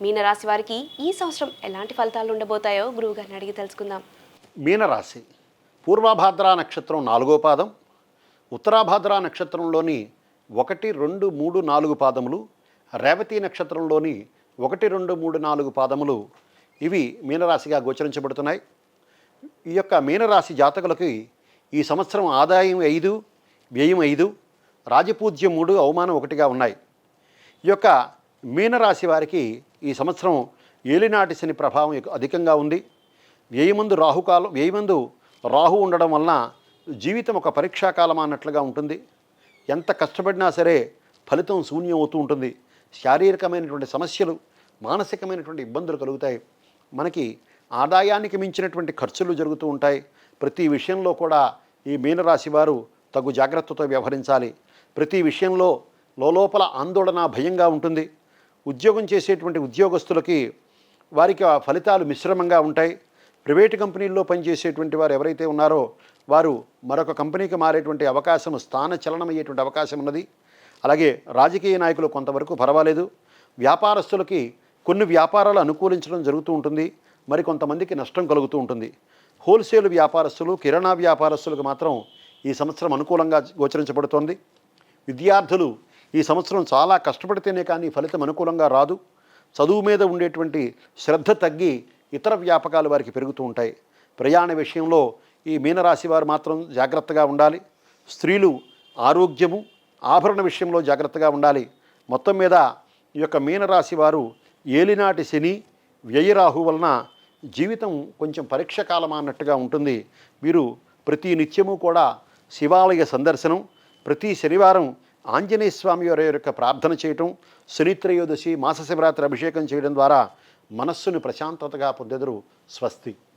మీనరాశి వారికి ఈ సంవత్సరం ఎలాంటి ఫలితాలు ఉండబోతాయో గురువుగారిని అడిగి తెలుసుకుందాం. మీనరాశి పూర్వభాద్ర నక్షత్రం 4వ పాదం, ఉత్తరాభాద్ర నక్షత్రంలోని 1, 2, 3, 4 పాదములు, రేవతి నక్షత్రంలోని 1, 2, 3, 4 పాదములు ఇవి మీనరాశిగా గోచరించబడుతున్నాయి. ఈ యొక్క మీనరాశి జాతకులకి ఈ సంవత్సరం ఆదాయం 5, వ్యయం 5, రాజపూజ్యం 3, అవమానం 1గా ఉన్నాయి. ఈ యొక్క మీనరాశి వారికి ఈ సంవత్సరం ఏలినాటి శని ప్రభావం అధికంగా ఉంది. వ్యయమందు రాహు ఉండడం వలన జీవితం ఒక పరీక్షాకాలం అన్నట్లుగా ఉంటుంది. ఎంత కష్టపడినా సరే ఫలితం శూన్యం అవుతూ ఉంటుంది. శారీరకమైనటువంటి సమస్యలు, మానసికమైనటువంటి ఇబ్బందులు కలుగుతాయి. మనకి ఆదాయానికి మించినటువంటి ఖర్చులు జరుగుతూ ఉంటాయి. ప్రతి విషయంలో కూడా ఈ మీనరాశి వారు తగు జాగ్రత్తతో వ్యవహరించాలి. ప్రతి విషయంలో లోపల ఆందోళన, భయంగా ఉంటుంది. ఉద్యోగం చేసేటువంటి ఉద్యోగస్తులకి వారికి ఆ ఫలితాలు మిశ్రమంగా ఉంటాయి. ప్రైవేటు కంపెనీల్లో పనిచేసేటువంటి వారు ఎవరైతే ఉన్నారో వారు మరొక కంపెనీకి మారేటువంటి అవకాశం, స్థాన చలనమయ్యేటువంటి అవకాశం ఉన్నది. అలాగే రాజకీయ నాయకులు కొంతవరకు పర్వాలేదు. వ్యాపారస్తులకి కొన్ని వ్యాపారాలు అనుకూలించడం జరుగుతూ ఉంటుంది, మరికొంతమందికి నష్టం కలుగుతూ ఉంటుంది. హోల్సేల్ వ్యాపారస్తులు, కిరాణా వ్యాపారస్తులకు మాత్రం ఈ సంవత్సరం అనుకూలంగా గోచరించబడుతోంది. విద్యార్థులు ఈ సంవత్సరం చాలా కష్టపడితేనే కానీ ఫలితం అనుకూలంగా రాదు. చదువు మీద ఉండేటువంటి శ్రద్ధ తగ్గి ఇతర వ్యాపకాలు వారికి పెరుగుతూ ఉంటాయి. ప్రయాణ విషయంలో ఈ మీనరాశి వారు మాత్రం జాగ్రత్తగా ఉండాలి. స్త్రీలు ఆరోగ్యము, ఆభరణ విషయంలో జాగ్రత్తగా ఉండాలి. మొత్తం మీద ఈ యొక్క మీనరాశి వారు ఏలినాటి శని, వ్యయరాహు వలన జీవితం కొంచెం పరీక్ష కాలమా అన్నట్టుగా ఉంటుంది. వీరు ప్రతి నిత్యము కూడా శివాలయ సందర్శనం, ప్రతి శనివారం ఆంజనేయ స్వామి వారి యొక్క ప్రార్థన చేయటం, శనిత్రయోదశి, మాస శివరాత్రి అభిషేకం చేయడం ద్వారా మనస్సును ప్రశాంతతగా పొందెదరు. స్వస్తి.